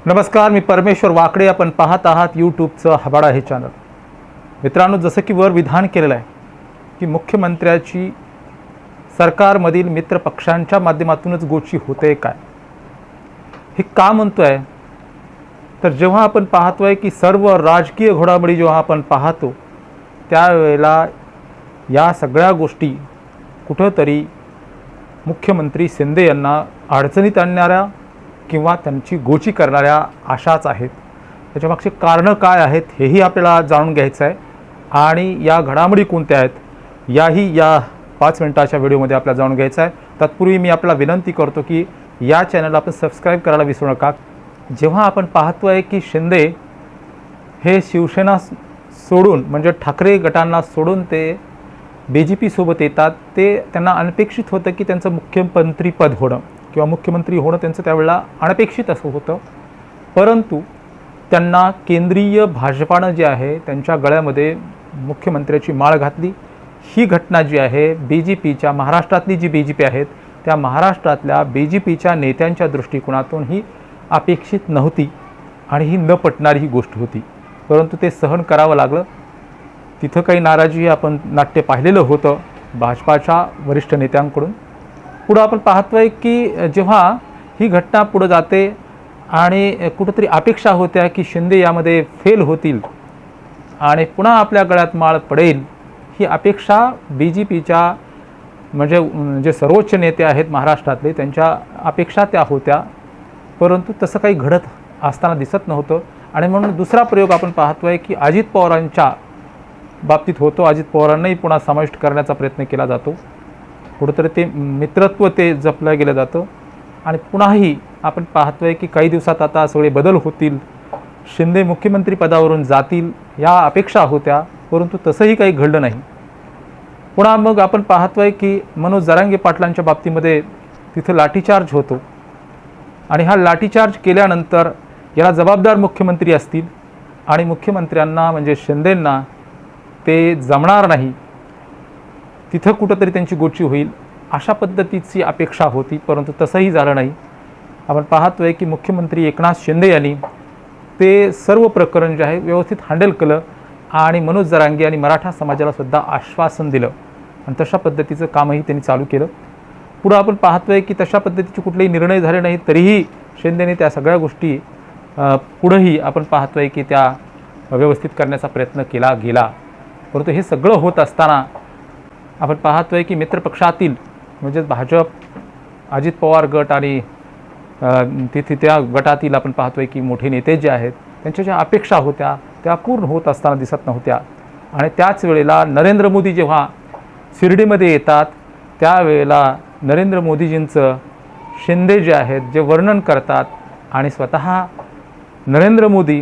नमस्कार, मी परमेश्वर वाकडे. आपण पाहत आहात यूट्यूबचं हबाडा हे चॅनल. मित्रांनो, जसं की वर विधान केलेलं आहे की मुख्यमंत्र्याची सरकारमधील मित्रपक्षांच्या माध्यमातूनच गोची होते काय, हे का म्हणतोय? तर जेव्हा आपण पाहतोय की सर्व राजकीय घडामोडी जेव्हा आपण पाहतो त्यावेळेला या सगळ्या गोष्टी कुठंतरी मुख्यमंत्री शिंदे यांना अडचणीत आणणाऱ्या किंवा त्यांची गोची करणाऱ्या आशाच आहेत. त्याच्यामागची कारणं काय आहेत हेही आपल्याला जाणून घ्यायचं आहे आणि या घडामोडी कोणत्या आहेत याही या 5 मिनिटाच्या व्हिडिओमध्ये आपल्याला जाणून घ्यायचं आहे. तत्पूर्वी मी आपल्याला विनंती करतो की या चॅनलला आपण सबस्क्राईब करायला विसरू नका. जेव्हा आपण पाहतो आहे की शिंदे हे शिवसेना सोडून म्हणजे ठाकरे गटांना सोडून ते BJP सोबत येतात, ते त्यांना अनपेक्षित होतं की त्यांचं मुख्यमंत्रीपद होणं किंवा मुख्यमंत्री होणं त्यांचं त्यावेळेला अनपेक्षित असं होतं. परंतु त्यांना केंद्रीय भाजपानं जे आहे त्यांच्या गळ्यामध्ये मुख्यमंत्र्याची माळ घातली. ही घटना जी आहे BJPच्या महाराष्ट्रातली जी BJP आहेत त्या महाराष्ट्रातल्या BJPच्या नेत्यांच्या दृष्टिकोनातून ही अपेक्षित नव्हती आणि ही न पटणारी ही गोष्ट होती. परंतु ते सहन करावं लागलं. तिथं काही नाराजी आपण नाट्य पाहिलेलं होतं भाजपाच्या वरिष्ठ नेत्यांकडून. पुढं आपण पाहतोय की जेव्हा ही घटना पुढं जाते आणि कुठंतरी अपेक्षा होत्या की शिंदे यामध्ये फेल होतील आणि पुन्हा आपल्या गळ्यात माळ पडेल, ही अपेक्षा BJPच्या म्हणजे जे सर्वोच्च नेते आहेत महाराष्ट्रातले त्यांच्या अपेक्षा त्या होत्या. परंतु तसं काही घडत असताना दिसत नव्हतं आणि म्हणून दुसरा प्रयोग आपण पाहतोय की अजित पवारांच्या बाबतीत होतो. अजित पवारांनाही पुन्हा समाविष्ट करण्याचा प्रयत्न केला जातो. कुठंतरी ते मित्रत्व ते जपलं गेलं जातं आणि पुन्हाही आपण पाहतोय की काही दिवसात आता सगळे बदल होतील, शिंदे मुख्यमंत्री पदावरून जातील या अपेक्षा होत्या. परंतु तसंही काही घडलं नाही. पुन्हा मग आपण पाहतोय की मनोज जरांगे पाटलांच्या बाबतीमध्ये तिथं लाठीचार्ज होतो आणि हा लाठीचार्ज केल्यानंतर याला जबाबदार मुख्यमंत्री असतील आणि मुख्यमंत्र्यांना म्हणजे शिंदेंना ते जमणार नाही, तिथं कुठंतरी त्यांची गोची होईल अशा पद्धतीची अपेक्षा होती. परंतु तसंही झालं नाही. आपण पाहतोय की मुख्यमंत्री एकनाथ शिंदे यांनी ते सर्व प्रकरण जे आहे व्यवस्थित हँडल केलं आणि मनोज जरांगे आणि मराठा समाजाला सुद्धा आश्वासन दिलं आणि तशा पद्धतीचं कामही त्यांनी चालू केलं. पुढं आपण पाहतोय की तशा पद्धतीचे कुठलेही निर्णय झाले नाही तरीही शिंदेने त्या सगळ्या गोष्टी पुढंही आपण पाहतोय की त्या व्यवस्थित करण्याचा प्रयत्न केला गेला. परंतु हे सगळं होत असताना आपण पाहतोय की मित्रपक्षातील म्हणजे भाजप, अजित पवार गट आणि तिथे त्या गटातील आपण पाहतोय की मोठे नेते जे आहेत त्यांच्या ज्या अपेक्षा होत्या त्या पूर्ण होत असताना दिसत नव्हत्या. आणि त्याच वेळेला नरेंद्र मोदी जेव्हा शिर्डीमध्ये येतात त्यावेळेला नरेंद्र मोदीजींचं शिंदे जे आहेत जे वर्णन करतात आणि स्वतः नरेंद्र मोदी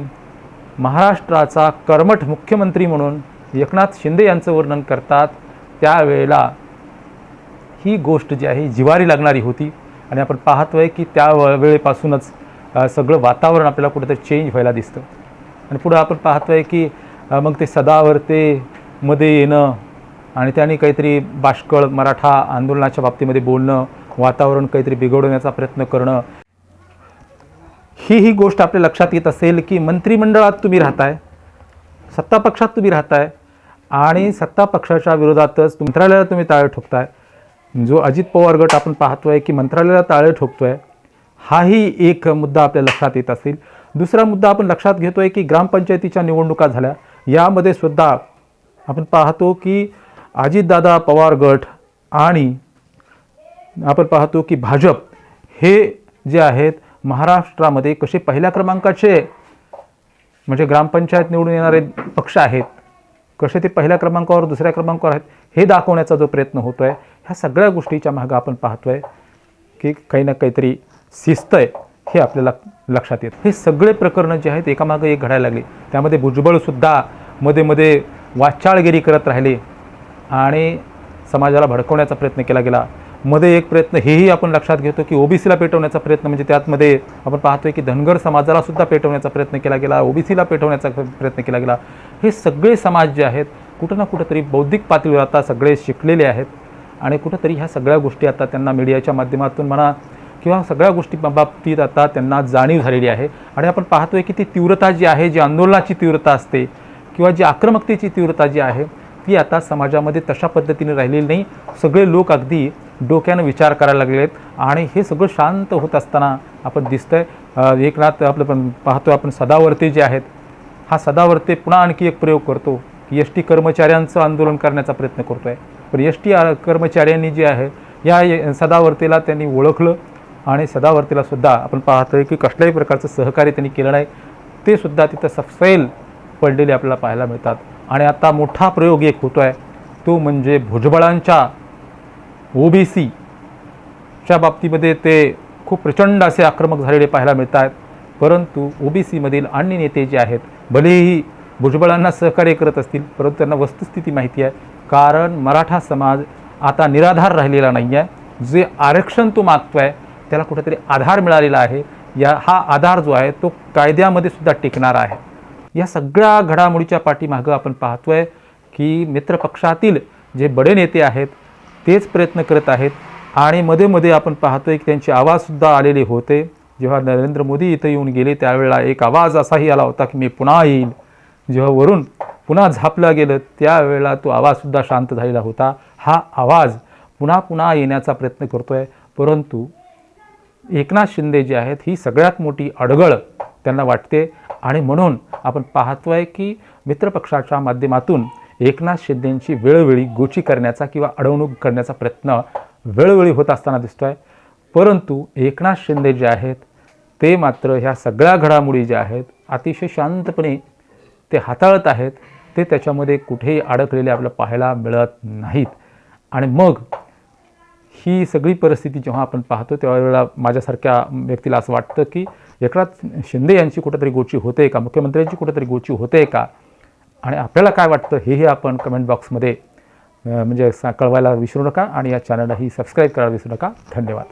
महाराष्ट्राचा कर्मठ मुख्यमंत्री म्हणून एकनाथ शिंदे यांचं वर्णन करतात. त्यावेळेला ही गोष्ट जी आहे जिवारी लागणारी होती आणि आपण पाहतोय की त्या वेळेपासूनच सगळं वातावरण आपल्याला कुठेतरी चेंज व्हायला दिसतं. आणि पुढं आपण पाहतोय की मग ते सदावर्ते मध्ये येणं आणि त्यांनी काहीतरी बाष्कळ मराठा आंदोलनाच्या बाबतीमध्ये बोलणं, वातावरण काहीतरी बिघडवण्याचा प्रयत्न करणं, ही गोष्ट आपल्या लक्षात येत असेल की मंत्रिमंडळात तुम्ही राहताय, सत्ता पक्षात तुम्ही राहताय आणि सत्ता पक्षाच्या विरोधातच मंत्रालयाला तुम्ही टाळे ठोकताय. जो अजित पवार गट आपण पाहतोय की मंत्रालयाला टाळे ठोकतोय, हाही एक मुद्दा आपल्या लक्षात येत असेल. दुसरा मुद्दा आपण लक्षात घेतोय की ग्रामपंचायतीच्या निवडणुका झाल्या, यामध्ये सुद्धा आपण पाहतो की अजितदादा पवार गट आणि आपण पाहतो की भाजप हे जे आहेत महाराष्ट्रामध्ये कसे पहिल्या क्रमांकाचे म्हणजे ग्रामपंचायत निवडून येणारे पक्ष आहेत, कसे ते पहिल्या क्रमांकावर दुसऱ्या क्रमांकावर आहेत हे दाखवण्याचा जो प्रयत्न होतो आहे, ह्या सगळ्या गोष्टीच्या मागं आपण पाहतोय की काही ना काहीतरी शिस्त आहे हे आपल्याला लक्षात येतं. हे सगळे प्रकरणं जे आहेत एकामागं एक घडायला लागले. त्यामध्ये भुजबळसुद्धा मध्ये मध्ये वाचाळगिरी करत राहिले आणि समाजाला भडकवण्याचा प्रयत्न केला गेला. मध्ये एक प्रयत्न हेही आपण लक्षात घेतो की OBCला पेटवण्याचा प्रयत्न म्हणजे त्यातमध्ये आपण पाहतोय की धनगर समाजाला सुद्धा पेटवण्याचा प्रयत्न केला गेला, OBCला पेटवण्याचा प्रयत्न केला गेला. हे सगळे समाज जे आहेत कुठं ना कुठंतरी बौद्धिक पातळीवर आता सगळे शिकलेले आहेत आणि कुठंतरी ह्या सगळ्या गोष्टी आता त्यांना मीडियाच्या माध्यमातून म्हणा किंवा सगळ्या गोष्टी बाबतीत आता त्यांना जाणीव झालेली आहे. आणि आपण पाहतोय की ती तीव्रता जी आहे, जी आंदोलनाची तीव्रता असते किंवा जी आक्रमकतेची तीव्रता जी आहे ती आता समाजामध्ये तशा पद्धतीने राहिलेली नाही. सगळे लोक अगदी डोक्यानं विचार करायला लागले आहेत आणि हे सगळं शांत होत असताना आपण दिसतंय. एकनाथ आपलं पण पाहतोय आपण सदावर्ते जे आहेत, हा सदावर्ते पुन्हा आणखी एक प्रयोग करतो की एस टी कर्मचाऱ्यांचं आंदोलन करण्याचा प्रयत्न करतो आहे. पण एस टी कर्मचाऱ्यांनी जे आहे या सदावर्तेला त्यांनी ओळखलं आणि सदावर्तेला सुद्धा आपण पाहतोय की कसल्याही प्रकारचं सहकार्य त्यांनी केलं नाही. ते सुद्धा तिथं सफसैल पडलेले आपल्याला पाहायला मिळतात. आणि आता मोठा प्रयोग एक होतो आहे तो म्हणजे भुजबळांच्या ओबीसीच्या बाबतीमध्ये ते खूप प्रचंड असे आक्रमक झालेले पाहायला मिळत आहेत. परंतु ओबीसीमधील अन्य नेते जे आहेत भलेही भुजबळांना सहकार्य करत असतील, परंतु त्यांना वस्तुस्थिती माहिती आहे. कारण मराठा समाज आता निराधार राहिलेला नाही आहे. जे आरक्षण तो मागतो आहे त्याला कुठेतरी आधार मिळालेला आहे. हा आधार जो आहे तो कायद्यामध्ये सुद्धा टिकणार आहे. या सगळ्या घडामोडीच्या पाठीमागं आपण पाहतोय की मित्रपक्षातील जे बडे नेते आहेत तेच प्रयत्न करत आहेत. आणि मध्ये मध्ये आपण पाहतोय की त्यांचे आवाजसुद्धा आलेले होते. जेव्हा नरेंद्र मोदी इथं येऊन गेले त्यावेळेला एक आवाज असाही आला होता की मी पुन्हा येईल. जेव्हा वरून पुन्हा झापलं गेलं त्यावेळेला तो आवाजसुद्धा शांत झालेला होता. हा आवाज पुन्हा पुन्हा येण्याचा प्रयत्न करतोय. परंतु एकनाथ शिंदे जे आहेत ही सगळ्यात मोठी अडगळ त्यांना वाटते. आणि म्हणून आपण पाहतोय की मित्रपक्षाच्या माध्यमातून एकनाथ शिंदेंची वेळोवेळी गोची करण्याचा किंवा अडवणूक करण्याचा प्रयत्न वेळोवेळी होत असताना दिसतोय. परंतु एकनाथ शिंदे जे आहेत ते मात्र ह्या सगळ्या घडामोडी ज्या आहेत अतिशय शांतपणे ते हाताळत आहेत. ते त्याच्यामध्ये कुठेही अडकलेले आपल्याला पाहायला मिळत नाहीत. आणि मग ही सगळी परिस्थिती जेव्हा आपण पाहतो त्यावेळेला माझ्यासारख्या व्यक्तीला असं वाटतं की एकनाथ शिंदे यांची कुठेतरी गोची होते का, मुख्यमंत्र्यांची कुठेतरी गोची होते का. आणि आपल्याला काय वाटतं हेही आपण कमेंट बॉक्समध्ये म्हणजे कळवायला विसरू नका. आणि या चॅनललाही सबस्क्राईब करायला विसरू नका. धन्यवाद.